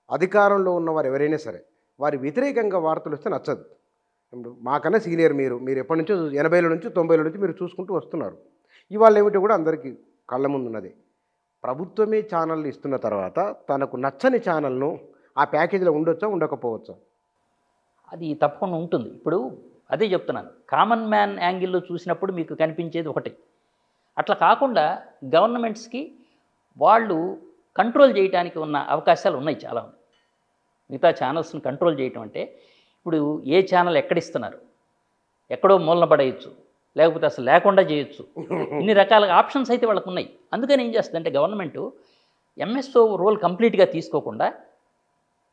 అధికారంలో ఉన్నవారు ఎవరైనా సరే వారి వ్యతిరేకంగా వార్తలు వస్తే నచ్చదు. ఇప్పుడు మాకన్నా సీనియర్ మీరు ఎప్పటి నుంచో 80ల నుంచి 90ల నుంచి మీరు చూసుకుంటూ వస్తున్నారు. ఇవాళ ఏమిటో కూడా అందరికీ కళ్ళ ముందు ఉన్నది. ప్రభుత్వమే ఛానళ్ళు ఇస్తున్న తర్వాత తనకు నచ్చని ఛానల్‌ను ఆ ప్యాకేజీలో ఉండొచ్చా? ఉండకపోవచ్చా? అది తప్పకుండా ఉంటుంది. ఇప్పుడు అదే చెప్తున్నాను. కామన్ మ్యాన్ యాంగిల్‌లో చూసినప్పుడు మీకు కనిపించేది ఒకటి. అట్లా కాకుండా గవర్నమెంట్స్‌కి వాళ్ళు కంట్రోల్ చేయడానికి ఉన్న అవకాశాలు ఉన్నాయి చాలా. మిగతా ఛానల్స్ని కంట్రోల్ చేయటం అంటే ఇప్పుడు ఏ ఛానల్ ఎక్కడిస్తున్నారు, ఎక్కడో మూలన పడేయచ్చు, లేకపోతే అసలు లేకుండా చేయొచ్చు. ఇన్ని రకాల ఆప్షన్స్ అయితే వాళ్ళకు ఉన్నాయి. అందుకని ఏం చేస్తుందంటే గవర్నమెంటు ఎంఎస్ఓ రోల్ కంప్లీట్గా తీసుకోకుండా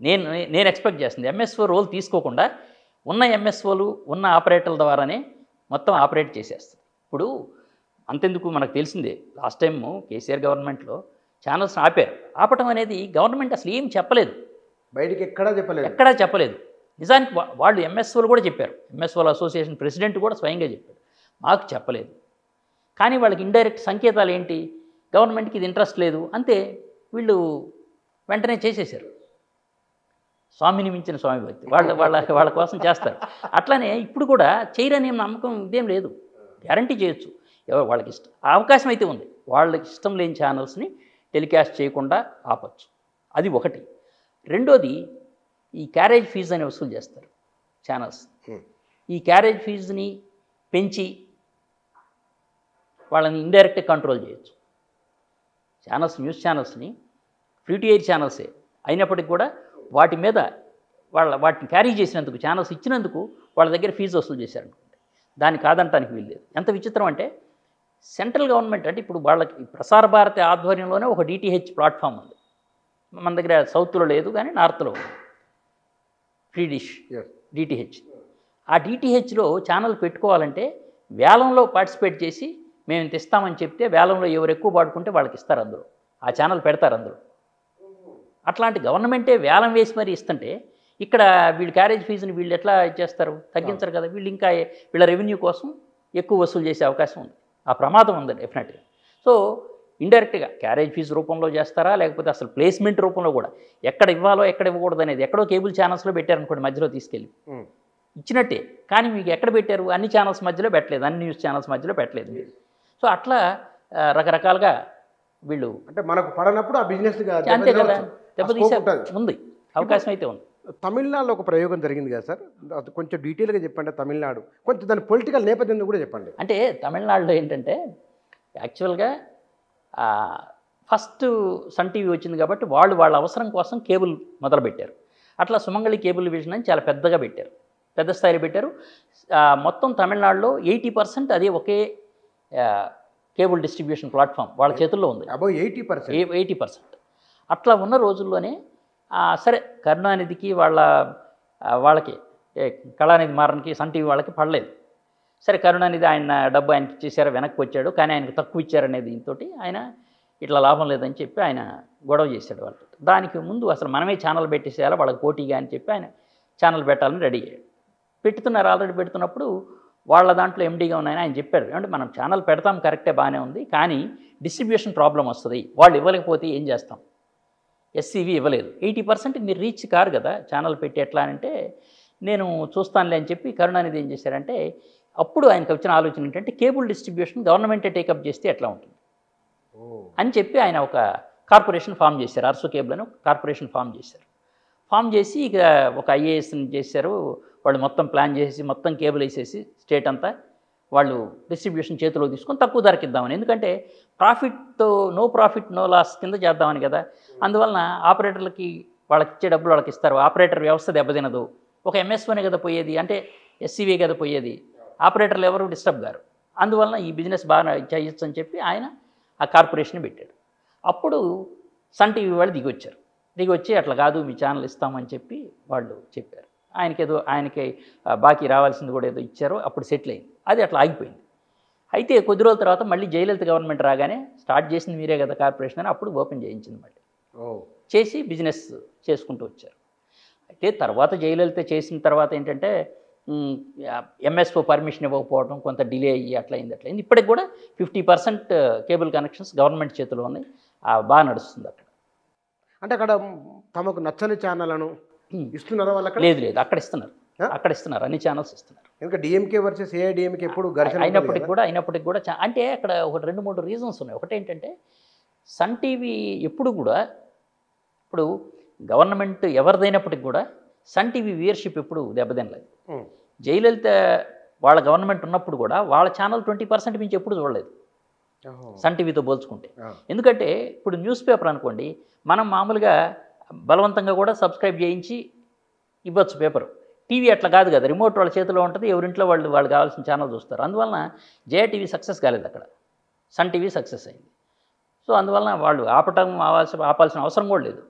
నేను ఎక్స్పెక్ట్ చేస్తుంది ఎంఎస్ఓ రోల్ తీసుకోకుండా ఉన్న ఎంఎస్ఓలు ఉన్న ఆపరేటర్ల ద్వారానే మొత్తం ఆపరేట్ చేసేస్తుంది. ఇప్పుడు అంతెందుకు మనకు తెలిసిందే, లాస్ట్ టైము కేసీఆర్ గవర్నమెంట్లో ఛానల్స్ ఆపారు. ఆపటం అనేది గవర్నమెంట్ అసలు ఏం చెప్పలేదు, బయటికి ఎక్కడా చెప్పలేదు. నిజానికి వాళ్ళు ఎంఎస్ఓలు కూడా చెప్పారు. ఎంఎస్ఓల అసోసియేషన్ ప్రెసిడెంట్ కూడా స్వయంగా చెప్పారు, మాకు చెప్పలేదు. కానీ వాళ్ళకి ఇండైరెక్ట్ సంకేతాలు ఏంటి, గవర్నమెంట్కి ఇది ఇంట్రెస్ట్ లేదు అంతే, వీళ్ళు వెంటనే చేసేసారు. స్వామిని మించిన స్వామి భక్తి వాళ్ళ కోసం చేస్తారు. అట్లానే ఇప్పుడు కూడా చేయరని నమ్మకం ఇదేం లేదు, గ్యారంటీ చేయొచ్చు. వాళ్ళకి ఇష్టం అవకాశం అయితే ఉంది. వాళ్ళకి ఇష్టం లేని ఛానల్స్ని టెలికాస్ట్ చేయకుండా ఆపచ్చు. అది ఒకటి. రెండోది, ఈ క్యారేజ్ ఫీజు అని వసూలు చేస్తారు ఛానల్స్. ఈ క్యారేజ్ ఫీజుని పెంచి వాళ్ళని ఇండైరెక్ట్గా కంట్రోల్ చేయొచ్చు. న్యూస్ ఛానల్స్ని ఫ్రీ టు ఎయిర్ ఛానల్సే అయినప్పటికీ కూడా వాటి మీద వాటిని క్యారీ చేసినందుకు, ఛానల్స్ ఇచ్చినందుకు వాళ్ళ దగ్గర ఫీజు వసూలు చేశారనుకోండి, దాన్ని కాదంటానికి వీల్లేదు. ఎంత విచిత్రం అంటే సెంట్రల్ గవర్నమెంట్ అంటే ఇప్పుడు వాళ్ళకి ప్రసార భారతి ఆధ్వర్యంలోనే ఒక డిటిహెచ్ ప్లాట్ఫామ్ ఉంది. మన దగ్గర సౌత్లో లేదు కానీ నార్త్లో ఉంది, ఫ్రీ డిష్ డిటిహెచ్. ఆ డిటిహెచ్లో ఛానల్ పెట్టుకోవాలంటే వేలంలో పార్టిసిపేట్ చేసి మేము ఇంత ఇస్తామని చెప్తే వేలంలో ఎవరు ఎక్కువ పాడుకుంటే వాళ్ళకి ఇస్తారు, అందులో ఆ ఛానల్ పెడతారు అందులో. అట్లాంటి గవర్నమెంటే వేలం వేసి మరీ ఇస్తుంటే ఇక్కడ వీళ్ళు క్యారేజ్ ఫీజుని వీళ్ళు ఎట్లా చేస్తారు, తగ్గించరు కదా. వీళ్ళు ఇంకా వీళ్ళ రెవెన్యూ కోసం ఎక్కువ వసూలు చేసే అవకాశం ఉంది, ఆ ప్రమాదం ఉంది డెఫినెట్గా. సో ఇండైరెక్ట్గా క్యారేజ్ ఫీజు రూపంలో చేస్తారా, లేకపోతే అసలు ప్లేస్మెంట్ రూపంలో కూడా ఎక్కడ ఇవ్వాలో ఎక్కడ ఇవ్వకూడదు అనేది ఎక్కడో కేబుల్ ఛానల్స్లో పెట్టారనుకోండి, మధ్యలో తీసుకెళ్ళి ఇచ్చినట్టే. కానీ మీకు ఎక్కడ పెట్టారు, అన్ని ఛానల్స్ మధ్యలో పెట్టలేదు, అన్ని న్యూస్ ఛానల్స్ మధ్యలో పెట్టలేదు మీరు. సో అట్లా రకరకాలుగా వీళ్ళు అంటే మనకు పడనప్పుడు ఆ బిజినెస్ అంతే కదా దెబ్బతీసే ఉంది, అవకాశం అయితే ఉంది. తమిళనాడులో ఒక ప్రయోగం జరిగింది కదా సార్, అది కొంచెం డీటెయిల్గా చెప్పండి. తమిళనాడు కొంచెం దాని పొలిటికల్ నేపథ్యం కూడా చెప్పండి. అంటే తమిళనాడులో ఏంటంటే యాక్చువల్గా ఫస్ట్ సన్ టీవీ వచ్చింది కాబట్టి వాళ్ళ అవసరం కోసం కేబుల్ మొదలుపెట్టారు. అట్లా సుమంగళి కేబుల్ విజన్ అని చాలా పెద్దగా పెట్టారు, పెద్ద స్థాయిలో పెట్టారు. మొత్తం తమిళనాడులో 80% అదే ఒకే కేబుల్ డిస్ట్రిబ్యూషన్ ప్లాట్ఫామ్ వాళ్ళ చేతుల్లో ఉంది. 80%. అట్లా ఉన్న రోజుల్లోనే సరే కరుణానిధికి వాళ్ళకి కళానిధి మారన్కి సన్ టీవీ వాళ్ళకి పడలేదు. సరే కరుణానిధి ఆయన డబ్బు ఆయనకి ఇచ్చేసారు, వెనక్కి వచ్చాడు, కానీ ఆయనకు తక్కువ ఇచ్చారనేది దీంతో ఆయన ఇట్లా లాభం లేదని చెప్పి ఆయన గొడవ చేశాడు వాళ్ళతో. దానికి ముందు అసలు మనమే ఛానల్ పెట్టేసేయాలి వాళ్ళకి పోటీగా అని చెప్పి ఆయన ఛానల్ పెట్టాలని రెడీ అయ్యాడు. పెడుతున్నారు, ఆల్రెడీ పెడుతున్నప్పుడు వాళ్ళ దాంట్లో ఎండీగా ఉన్నాయని ఆయన చెప్పాడు, అంటే మనం ఛానల్ పెడతాం కరెక్టే బాగానే ఉంది, కానీ డిస్ట్రిబ్యూషన్ ప్రాబ్లం వస్తుంది, వాళ్ళు ఇవ్వలేకపోతే ఏం చేస్తాం. ఎస్సీవీ ఇవ్వలేదు, 80% మీరు రీచ్ కారు కదా ఛానల్ పెట్టి ఎట్లా అంటే నేను చూస్తానులే అని చెప్పి కరుణానిధి ఏం చేశారంటే, అప్పుడు ఆయనకు వచ్చిన ఆలోచన ఏంటంటే కేబుల్ డిస్ట్రిబ్యూషన్ గవర్నమెంటే టేకప్ చేస్తే ఎట్లా ఉంటుంది అని చెప్పి ఆయన ఒక కార్పొరేషన్ ఫామ్ చేశారు. అర్సో కేబుల్ అని ఒక కార్పొరేషన్ ఫామ్ చేశారు. ఫామ్ చేసి ఇక ఒక ఐఏఎస్ని చేశారు. వాళ్ళు మొత్తం ప్లాన్ చేసి మొత్తం కేబుల్ వేసేసి స్టేట్ అంతా వాళ్ళు డిస్ట్రిబ్యూషన్ చేతిలో తీసుకొని తక్కువ ధరకి ఇద్దామని, ఎందుకంటే ప్రాఫిట్తో నో ప్రాఫిట్ నో లాస్ కింద చేద్దామని కదా. అందువలన ఆపరేటర్లకి వాళ్ళకి ఇచ్చే డబ్బులు వాళ్ళకి ఇస్తారు, ఆపరేటర్ వ్యవస్థ దెబ్బతినదు. ఒక ఎంఎస్ఓనే కదా పోయేది, అంటే ఎస్సీవీ కదా పోయేది, ఆపరేటర్లు ఎవరు డిస్టర్బ్ గారు. అందువలన ఈ బిజినెస్ బాగా చేయొచ్చు అని చెప్పి ఆయన ఆ కార్పొరేషన్ పెట్టాడు. అప్పుడు సన్ టీవీ వాళ్ళు దిగొచ్చి అట్లా కాదు మీ ఛానల్ ఇస్తామని చెప్పి వాళ్ళు చెప్పారు. ఆయనకి బాకీ రావాల్సింది కూడా ఏదో ఇచ్చారో అప్పుడు సెటిల్ అయింది. అది అట్లా ఆగిపోయింది. అయితే కొద్ది రోజుల తర్వాత మళ్ళీ జయలలిత గవర్నమెంట్ రాగానే స్టార్ట్ చేసింది మీరే కదా కార్పొరేషన్ అని అప్పుడు ఓపెన్ చేయించింది. మళ్ళీ చేసి బిజినెస్ చేసుకుంటూ వచ్చారు. అయితే తర్వాత జయలలిత చేసిన తర్వాత ఏంటంటే ఎంఎస్ఓ పర్మిషన్ ఇవ్వకపోవడం, కొంత డిలే అయ్యి అట్లయింది. ఇప్పటికి కూడా 50% కేబుల్ కనెక్షన్స్ గవర్నమెంట్ చేతిలో ఉన్నాయి, బాగా నడుస్తుంది అక్కడ. అంటే అక్కడ తమకు నచ్చని ఛానళ్లను ఇస్తున్నారా వాళ్ళకి? లేదు లేదు, అక్కడ ఇస్తున్నారు, అక్కడ ఇస్తున్నారు, అన్ని ఛానల్స్ ఇస్తున్నారు. ఇంకా డిఎంకే వర్సెస్ ఏఐడిఎంకే ఎప్పుడు ఘర్షణ అయినప్పటికి కూడా అంటే అక్కడ ఒక 2-3 రీజన్స్ ఉన్నాయి. ఒకటి ఏంటంటే సన్ టీవీ ఎప్పుడు కూడా, ఇప్పుడు గవర్నమెంట్ ఎవరిదైనప్పటికి కూడా సన్ టీవీ వ్యూయర్షిప్ ఎప్పుడు దెబ్బతినలేదు. జయలలిత వాళ్ళ గవర్నమెంట్ ఉన్నప్పుడు కూడా వాళ్ళ ఛానల్ 20% మించి ఎప్పుడు చూడలేదు సన్ టీవీతో పోల్చుకుంటే. ఎందుకంటే ఇప్పుడు న్యూస్ పేపర్ అనుకోండి, మనం మామూలుగా బలవంతంగా కూడా సబ్స్క్రైబ్ చేయించి ఇవ్వచ్చు పేపర్. టీవీ అట్లా కాదు కదా, రిమోట్ వాళ్ళ చేతిలో ఉంటుంది, ఎవరింట్లో వాళ్ళు కావాల్సిన ఛానల్ చూస్తారు. అందువలన జయ టీవీ సక్సెస్ కాలేదు, అక్కడ సన్ టీవీ సక్సెస్ అయింది. సో అందువలన వాళ్ళు ఆపాల్సిన అవసరం కూడా లేదు.